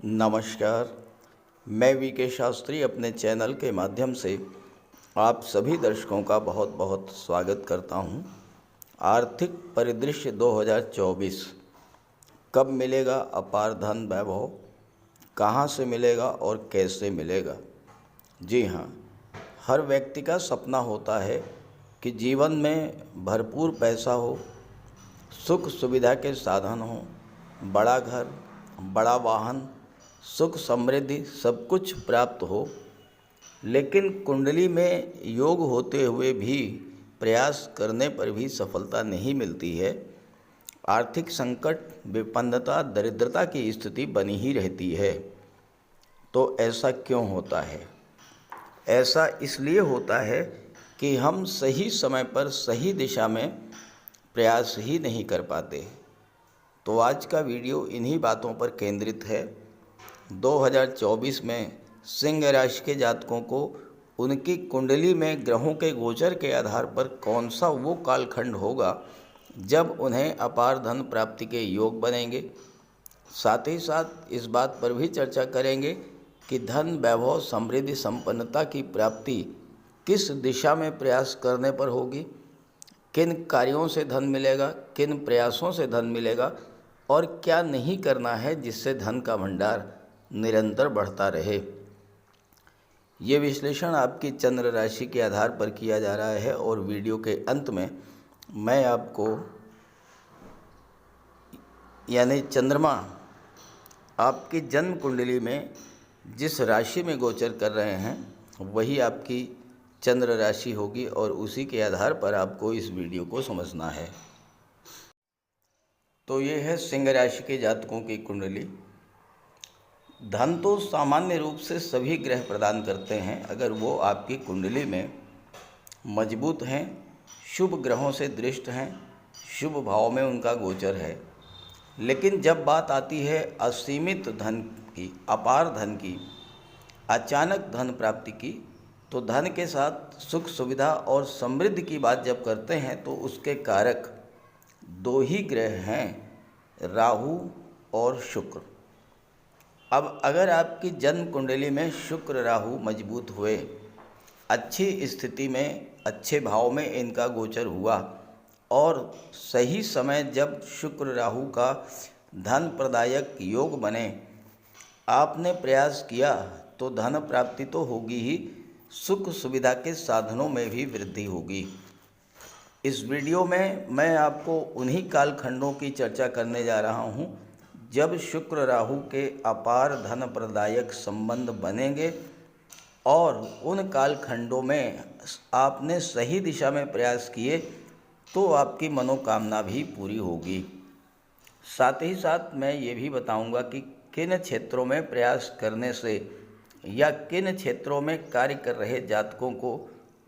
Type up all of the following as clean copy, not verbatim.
नमस्कार। मैं वी के शास्त्री अपने चैनल के माध्यम से आप सभी दर्शकों का बहुत बहुत स्वागत करता हूं। आर्थिक परिदृश्य 2024 कब मिलेगा अपार धन वैभव, कहां से मिलेगा और कैसे मिलेगा। जी हाँ, हर व्यक्ति का सपना होता है कि जीवन में भरपूर पैसा हो, सुख सुविधा के साधन हो, बड़ा घर, बड़ा वाहन, सुख समृद्धि सब कुछ प्राप्त हो। लेकिन कुंडली में योग होते हुए भी प्रयास करने पर भी सफलता नहीं मिलती है। आर्थिक संकट, विपन्नता, दरिद्रता की स्थिति बनी ही रहती है। तो ऐसा क्यों होता है? ऐसा इसलिए होता है कि हम सही समय पर सही दिशा में प्रयास ही नहीं कर पाते। तो आज का वीडियो इन्हीं बातों पर केंद्रित है। 2024 में सिंह राशि के जातकों को उनकी कुंडली में ग्रहों के गोचर के आधार पर कौन सा वो कालखंड होगा जब उन्हें अपार धन प्राप्ति के योग बनेंगे। साथ ही साथ इस बात पर भी चर्चा करेंगे कि धन, वैभव, समृद्धि, संपन्नता की प्राप्ति किस दिशा में प्रयास करने पर होगी, किन कार्यों से धन मिलेगा, किन प्रयासों से धन मिलेगा और क्या नहीं करना है जिससे धन का भंडार निरंतर बढ़ता रहे। ये विश्लेषण आपकी चंद्र राशि के आधार पर किया जा रहा है और वीडियो के अंत में मैं आपको यानी चंद्रमा आपकी जन्म कुंडली में जिस राशि में गोचर कर रहे हैं वही आपकी चंद्र राशि होगी और उसी के आधार पर आपको इस वीडियो को समझना है। तो ये है सिंह राशि के जातकों की कुंडली। धन तो सामान्य रूप से सभी ग्रह प्रदान करते हैं अगर वो आपकी कुंडली में मजबूत हैं, शुभ ग्रहों से दृष्ट हैं, शुभ भाव में उनका गोचर है। लेकिन जब बात आती है असीमित धन की, अपार धन की, अचानक धन प्राप्ति की, तो धन के साथ सुख सुविधा और समृद्धि की बात जब करते हैं तो उसके कारक दो ही ग्रह हैं, राहु और शुक्र। अब अगर आपकी जन्म कुंडली में शुक्र राहु मजबूत हुए, अच्छी स्थिति में, अच्छे भाव में इनका गोचर हुआ और सही समय जब शुक्र राहु का धन प्रदायक योग बने, आपने प्रयास किया तो धन प्राप्ति तो होगी ही, सुख सुविधा के साधनों में भी वृद्धि होगी। इस वीडियो में मैं आपको उन्हीं कालखंडों की चर्चा करने जा रहा हूँ जब शुक्र राहु के अपार धन प्रदायक संबंध बनेंगे और उन कालखंडों में आपने सही दिशा में प्रयास किए तो आपकी मनोकामना भी पूरी होगी। साथ ही साथ मैं ये भी बताऊंगा कि किन क्षेत्रों में प्रयास करने से या किन क्षेत्रों में कार्य कर रहे जातकों को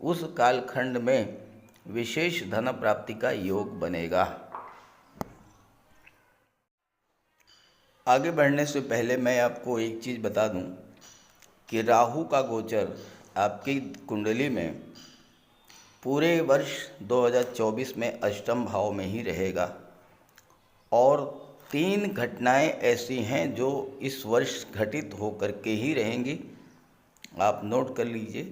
उस कालखंड में विशेष धन प्राप्ति का योग बनेगा। आगे बढ़ने से पहले मैं आपको एक चीज़ बता दूं कि राहु का गोचर आपकी कुंडली में पूरे वर्ष 2024 में अष्टम भाव में ही रहेगा और 3 घटनाएं ऐसी हैं जो इस वर्ष घटित होकर के ही रहेंगी। आप नोट कर लीजिए।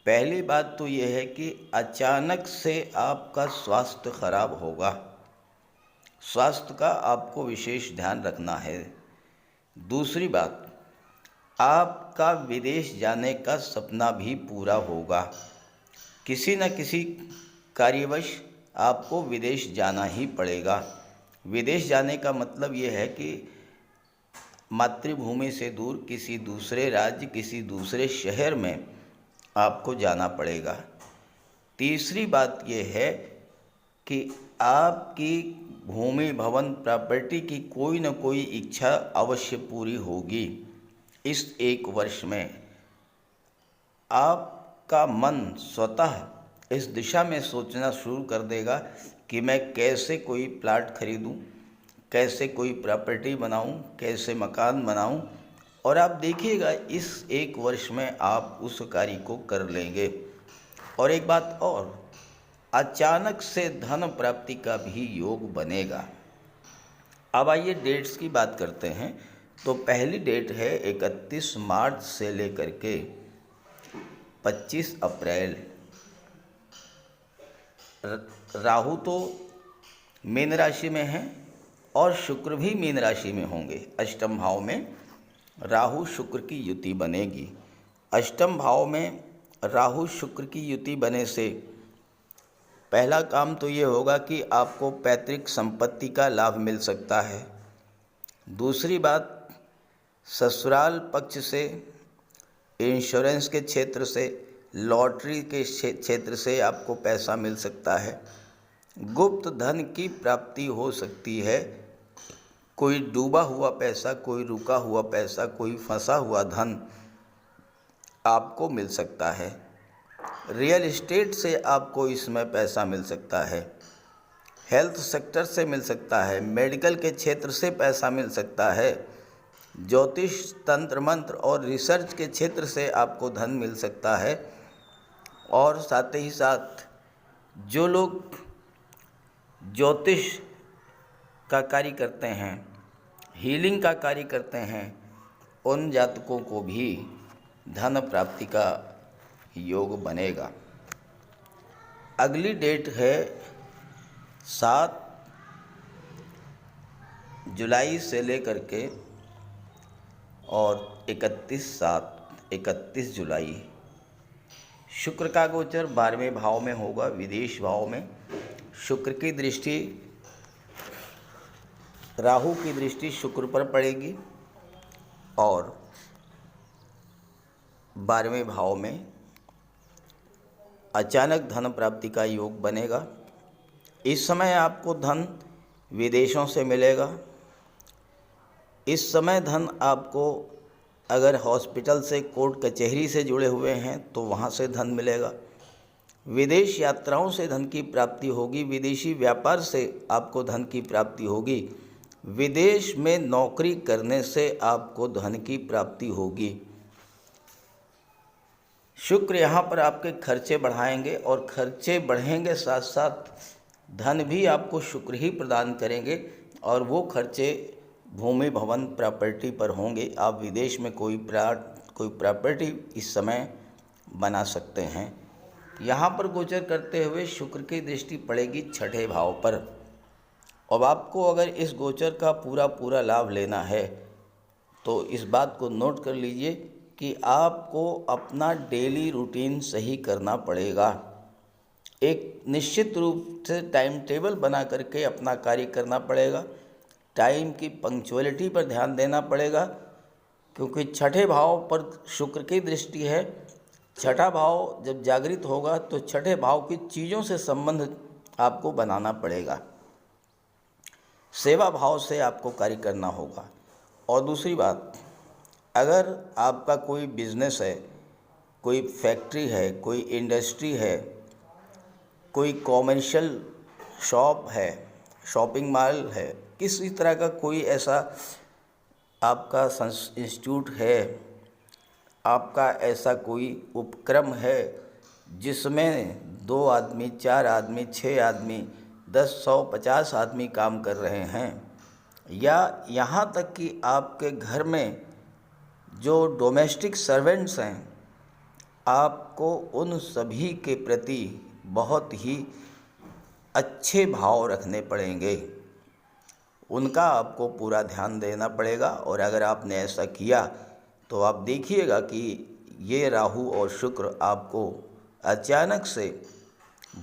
पहली बात तो यह है कि अचानक से आपका स्वास्थ्य खराब होगा। स्वास्थ्य का आपको विशेष ध्यान रखना है। दूसरी बात, आपका विदेश जाने का सपना भी पूरा होगा। किसी न किसी कार्यवश आपको विदेश जाना ही पड़ेगा। विदेश जाने का मतलब ये है कि मातृभूमि से दूर किसी दूसरे राज्य, किसी दूसरे शहर में आपको जाना पड़ेगा। तीसरी बात यह है कि आपकी भूमि, भवन, प्रॉपर्टी की कोई न कोई इच्छा अवश्य पूरी होगी। इस एक वर्ष में आपका मन स्वतः इस दिशा में सोचना शुरू कर देगा कि मैं कैसे कोई प्लाट खरीदूं, कैसे कोई प्रॉपर्टी बनाऊं, कैसे मकान बनाऊं, और आप देखिएगा इस एक वर्ष में आप उस कार्य को कर लेंगे। और एक बात और, अचानक से धन प्राप्ति का भी योग बनेगा। अब आइए डेट्स की बात करते हैं। तो पहली डेट है 31 मार्च से लेकर के 25 अप्रैल। राहु तो मीन राशि में है और शुक्र भी मीन राशि में होंगे। अष्टम भाव में राहु शुक्र की युति बनेगी। अष्टम भाव में राहु शुक्र की युति बने से पहला काम तो ये होगा कि आपको पैतृक संपत्ति का लाभ मिल सकता है। दूसरी बात, ससुराल पक्ष से, इंश्योरेंस के क्षेत्र से, लॉटरी के क्षेत्र से आपको पैसा मिल सकता है। गुप्त धन की प्राप्ति हो सकती है। कोई डूबा हुआ पैसा, कोई रुका हुआ पैसा, कोई फंसा हुआ धन आपको मिल सकता है। रियल एस्टेट से आपको इसमें पैसा मिल सकता है। हेल्थ सेक्टर से मिल सकता है। मेडिकल के क्षेत्र से पैसा मिल सकता है। ज्योतिष, तंत्र मंत्र और रिसर्च के क्षेत्र से आपको धन मिल सकता है। और साथ ही साथ जो लोग ज्योतिष का कार्य करते हैं, हीलिंग का कार्य करते हैं, उन जातकों को भी धन प्राप्ति का योग बनेगा। अगली डेट है 7 जुलाई से लेकर के और 31 जुलाई। शुक्र का गोचर 12वें भाव में होगा, विदेश भाव में। शुक्र की दृष्टि, राहु की दृष्टि शुक्र पर पड़ेगी और 12वें भाव में अचानक धन प्राप्ति का योग बनेगा। इस समय आपको धन विदेशों से मिलेगा। इस समय धन आपको, अगर हॉस्पिटल से, कोर्ट कचहरी से जुड़े हुए हैं तो वहाँ से धन मिलेगा। विदेश यात्राओं से धन की प्राप्ति होगी। विदेशी व्यापार से आपको धन की प्राप्ति होगी। विदेश में नौकरी करने से आपको धन की प्राप्ति होगी। शुक्र यहाँ पर आपके खर्चे बढ़ाएंगे और खर्चे बढ़ेंगे, साथ साथ धन भी आपको शुक्र ही प्रदान करेंगे और वो खर्चे भूमि, भवन, प्रॉपर्टी पर होंगे। आप विदेश में कोई प्रॉपर्टी इस समय बना सकते हैं। यहाँ पर गोचर करते हुए शुक्र की दृष्टि पड़ेगी 6ठे भाव पर। अब आपको अगर इस गोचर का पूरा लाभ लेना है तो इस बात को नोट कर लीजिए कि आपको अपना डेली रूटीन सही करना पड़ेगा। एक निश्चित रूप से टाइम टेबल बना करके अपना कार्य करना पड़ेगा। टाइम की पंक्चुअलिटी पर ध्यान देना पड़ेगा, क्योंकि 6ठे भाव पर शुक्र की दृष्टि है। 6ठा भाव जब जागृत होगा तो 6ठे भाव की चीज़ों से संबंध आपको बनाना पड़ेगा। सेवा भाव से आपको कार्य करना होगा। और दूसरी बात, अगर आपका कोई बिजनेस है, कोई फैक्ट्री है, कोई इंडस्ट्री है, कोई कॉमर्शियल शॉप है, शॉपिंग मॉल है, किसी तरह का कोई ऐसा आपका इंस्टीट्यूट है, आपका ऐसा कोई उपक्रम है जिसमें 2 आदमी, 4 आदमी, 6 आदमी, 10, 100, 50 आदमी काम कर रहे हैं, या यहाँ तक कि आपके घर में जो डोमेस्टिक सर्वेंट्स हैं, आपको उन सभी के प्रति बहुत ही अच्छे भाव रखने पड़ेंगे। उनका आपको पूरा ध्यान देना पड़ेगा। और अगर आपने ऐसा किया तो आप देखिएगा कि ये राहु और शुक्र आपको अचानक से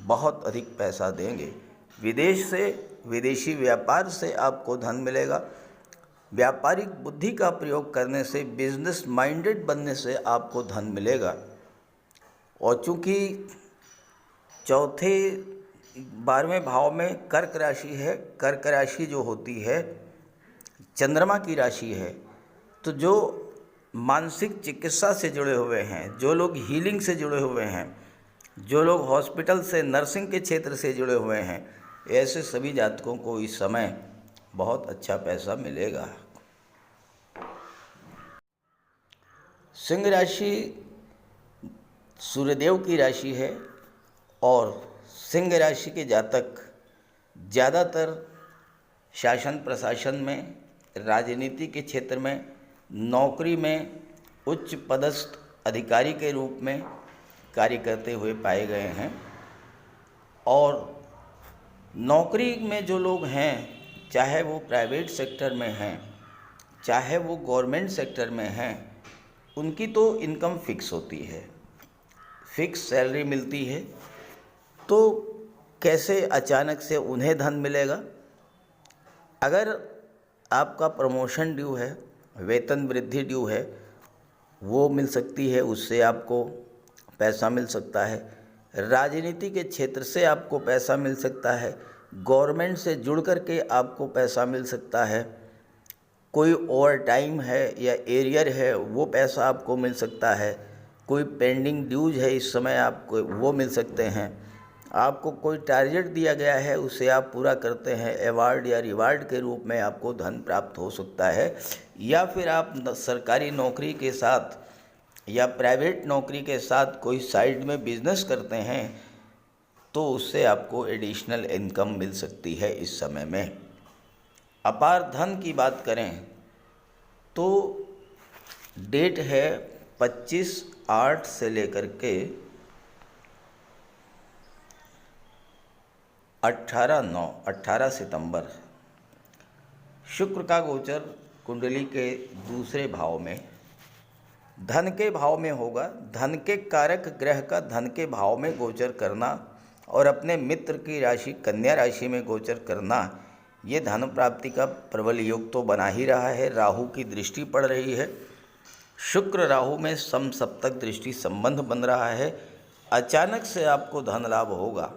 बहुत अधिक पैसा देंगे। विदेश से, विदेशी व्यापार से आपको धन मिलेगा। व्यापारिक बुद्धि का प्रयोग करने से, बिजनेस माइंडेड बनने से आपको धन मिलेगा। और चूँकि चौथे 12वें भाव में कर्क राशि है, कर्क राशि जो होती है चंद्रमा की राशि है, तो जो मानसिक चिकित्सा से जुड़े हुए हैं, जो लोग हीलिंग से जुड़े हुए हैं, जो लोग हॉस्पिटल से, नर्सिंग के क्षेत्र से जुड़े हुए हैं, ऐसे सभी जातकों को इस समय बहुत अच्छा पैसा मिलेगा। सिंह राशि सूर्यदेव की राशि है और सिंह राशि के जातक ज़्यादातर शासन प्रशासन में, राजनीति के क्षेत्र में, नौकरी में उच्च पदस्थ अधिकारी के रूप में कार्य करते हुए पाए गए हैं। और नौकरी में जो लोग हैं, चाहे वो प्राइवेट सेक्टर में हैं, चाहे वो गवर्नमेंट सेक्टर में हैं, उनकी तो इनकम फिक्स होती है, फिक्स सैलरी मिलती है। तो कैसे अचानक से उन्हें धन मिलेगा? अगर आपका प्रमोशन ड्यू है, वेतन वृद्धि ड्यू है, वो मिल सकती है, उससे आपको पैसा मिल सकता है। राजनीति के क्षेत्र से आपको पैसा मिल सकता है, गवर्नमेंट से जुड़ कर के आपको पैसा मिल सकता है, कोई ओवर टाइम है या एरियर है वो पैसा आपको मिल सकता है, कोई पेंडिंग ड्यूज है इस समय आपको वो मिल सकते हैं, आपको कोई टारगेट दिया गया है उसे आप पूरा करते हैं, अवार्ड या रिवार्ड के रूप में आपको धन प्राप्त हो सकता है। या फिर आप सरकारी नौकरी के साथ या प्राइवेट नौकरी के साथ कोई साइड में बिजनेस करते हैं तो उससे आपको एडिशनल इनकम मिल सकती है इस समय में। अपार धन की बात करें तो डेट है 25/8 से लेकर के 18 सितंबर शुक्र का गोचर कुंडली के दूसरे भाव में धन के भाव में होगा। धन के कारक ग्रह का धन के भाव में गोचर करना और अपने मित्र की राशि कन्या राशि में गोचर करना, ये धन प्राप्ति का प्रबल योग तो बना ही रहा है। राहु की दृष्टि पड़ रही है, शुक्र राहु में समसप्तक दृष्टि संबंध बन रहा है। अचानक से आपको धन लाभ होगा।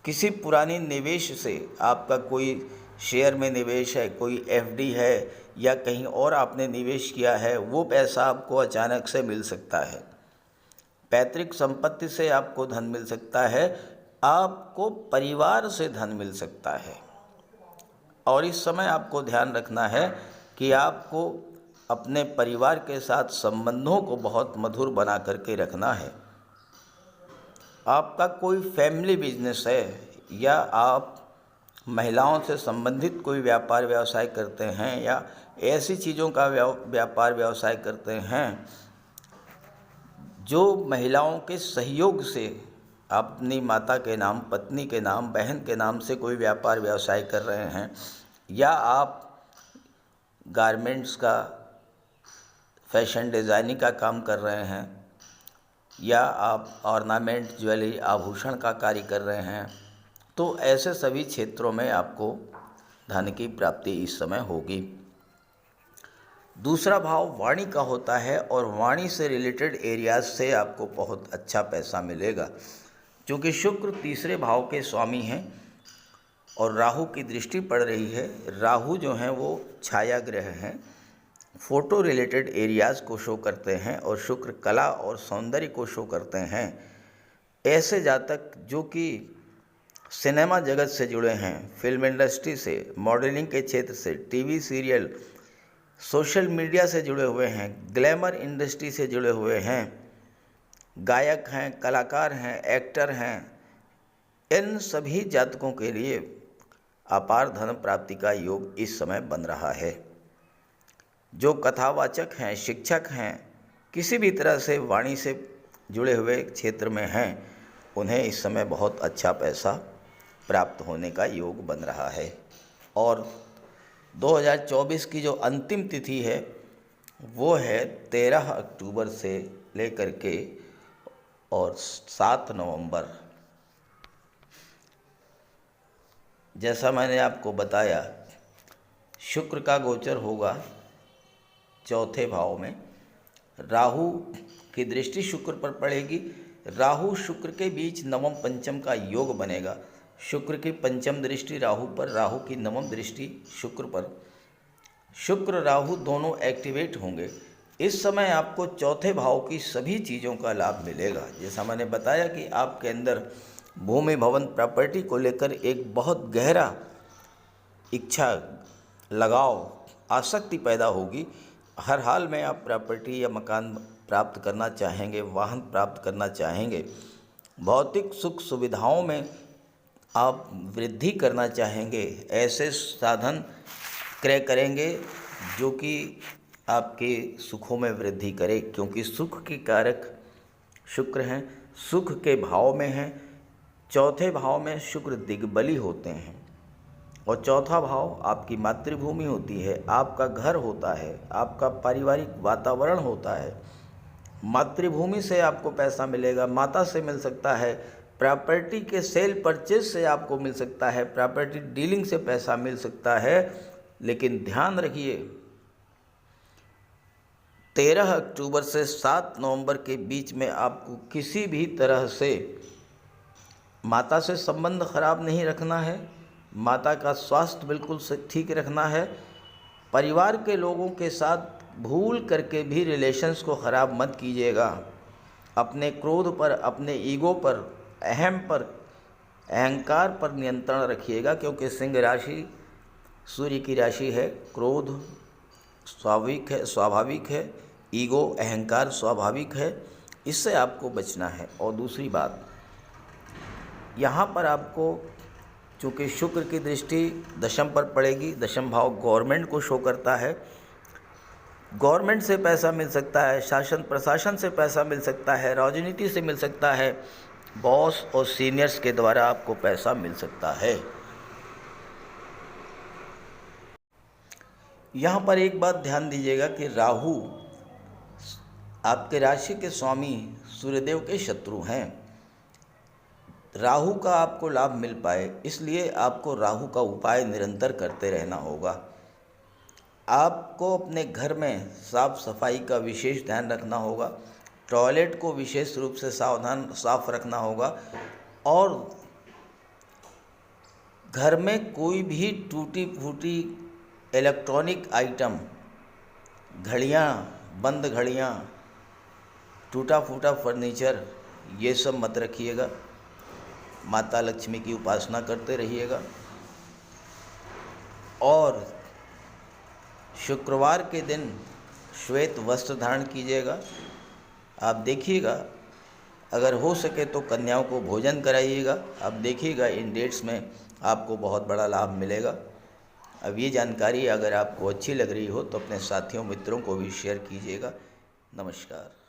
किसी पुरानी निवेश से आपका कोई शेयर में निवेश है, कोई एफडी है या कहीं और आपने निवेश किया है, वो पैसा आपको अचानक से मिल सकता है। पैतृक संपत्ति से आपको धन मिल सकता है, आपको परिवार से धन मिल सकता है। और इस समय आपको ध्यान रखना है कि आपको अपने परिवार के साथ संबंधों को बहुत मधुर बना करके रखना है। आपका कोई फैमिली बिजनेस है या आप महिलाओं से संबंधित कोई व्यापार व्यवसाय करते हैं या ऐसी चीज़ों का व्यापार व्यवसाय करते हैं जो महिलाओं के सहयोग से अपनी माता के नाम, पत्नी के नाम, बहन के नाम से कोई व्यापार व्यवसाय कर रहे हैं, या आप गारमेंट्स का फैशन डिज़ाइनिंग का काम कर रहे हैं, या आप ऑर्नामेंट ज्वेलरी आभूषण का कार्य कर रहे हैं, तो ऐसे सभी क्षेत्रों में आपको धन की प्राप्ति इस समय होगी। दूसरा भाव वाणी का होता है और वाणी से रिलेटेड एरियाज से आपको बहुत अच्छा पैसा मिलेगा, क्योंकि शुक्र तीसरे भाव के स्वामी हैं और राहु की दृष्टि पड़ रही है। राहु जो हैं वो छाया ग्रह हैं, फोटो रिलेटेड एरियाज़ को शो करते हैं, और शुक्र कला और सौंदर्य को शो करते हैं। ऐसे जातक जो कि सिनेमा जगत से जुड़े हैं, फिल्म इंडस्ट्री से, मॉडलिंग के क्षेत्र से, टीवी सीरियल, सोशल मीडिया से जुड़े हुए हैं, ग्लैमर इंडस्ट्री से जुड़े हुए हैं, गायक हैं, कलाकार हैं, एक्टर हैं, इन सभी जातकों के लिए अपार धन प्राप्ति का योग इस समय बन रहा है। जो कथावाचक हैं, शिक्षक हैं, किसी भी तरह से वाणी से जुड़े हुए क्षेत्र में हैं, उन्हें इस समय बहुत अच्छा पैसा प्राप्त होने का योग बन रहा है। और 2024 की जो अंतिम तिथि है वो है 13 अक्टूबर से लेकर के और 7 नवंबर। जैसा मैंने आपको बताया, शुक्र का गोचर होगा चौथे भाव में, राहु की दृष्टि शुक्र पर पड़ेगी। राहु शुक्र के बीच नवम पंचम का योग बनेगा। शुक्र की पंचम दृष्टि राहु पर, राहु की नवम दृष्टि शुक्र पर। शुक्र राहु दोनों एक्टिवेट होंगे। इस समय आपको चौथे भाव की सभी चीज़ों का लाभ मिलेगा। जैसा मैंने बताया कि आपके अंदर भूमि, भवन, प्रॉपर्टी को लेकर एक बहुत गहरा इच्छा, लगाव, आसक्ति पैदा होगी। हर हाल में आप प्रॉपर्टी या मकान प्राप्त करना चाहेंगे, वाहन प्राप्त करना चाहेंगे, भौतिक सुख सुविधाओं में आप वृद्धि करना चाहेंगे। ऐसे साधन क्रय करेंगे, जो कि आपके सुखों में वृद्धि करे, क्योंकि सुख के कारक शुक्र हैं, सुख के भाव में हैं। चौथे भाव में शुक्र दिग्बली होते हैं और चौथा भाव आपकी मातृभूमि होती है, आपका घर होता है, आपका पारिवारिक वातावरण होता है। मातृभूमि से आपको पैसा मिलेगा, माता से मिल सकता है, प्रॉपर्टी के सेल परचेज से आपको मिल सकता है, प्रॉपर्टी डीलिंग से पैसा मिल सकता है। लेकिन ध्यान रखिए, 13 अक्टूबर से 7 नवंबर के बीच में आपको किसी भी तरह से माता से संबंध खराब नहीं रखना है, माता का स्वास्थ्य बिल्कुल से ठीक रखना है। परिवार के लोगों के साथ भूल करके भी रिलेशंस को ख़राब मत कीजिएगा। अपने क्रोध पर, अपने ईगो पर, अहम पर, अहंकार पर नियंत्रण रखिएगा, क्योंकि सिंह राशि सूर्य की राशि है। क्रोध स्वाभाविक है, ईगो अहंकार स्वाभाविक है, इससे आपको बचना है। और दूसरी बात, यहाँ पर आपको चूँकि शुक्र की दृष्टि दशम पर पड़ेगी, दशम भाव गवर्नमेंट को शो करता है, गवर्नमेंट से पैसा मिल सकता है, शासन प्रशासन से पैसा मिल सकता है, राजनीति से मिल सकता है, बॉस और सीनियर्स के द्वारा आपको पैसा मिल सकता है। यहाँ पर एक बात ध्यान दीजिएगा कि राहु आपके राशि के स्वामी सूर्यदेव के शत्रु हैं। राहु का आपको लाभ मिल पाए, इसलिए आपको राहु का उपाय निरंतर करते रहना होगा। आपको अपने घर में साफ सफाई का विशेष ध्यान रखना होगा, टॉयलेट को विशेष रूप से साफ रखना होगा, और घर में कोई भी टूटी फूटी इलेक्ट्रॉनिक आइटम, घड़ियाँ, बंद घड़ियाँ, टूटा फूटा फर्नीचर, ये सब मत रखिएगा। माता लक्ष्मी की उपासना करते रहिएगा। और शुक्रवार के दिन श्वेत वस्त्र धारण कीजिएगा। आप देखिएगा, अगर हो सके तो कन्याओं को भोजन कराइएगा। आप देखिएगा इन डेट्स में आपको बहुत बड़ा लाभ मिलेगा। अब ये जानकारी अगर आपको अच्छी लग रही हो तो अपने साथियों मित्रों को भी शेयर कीजिएगा। नमस्कार।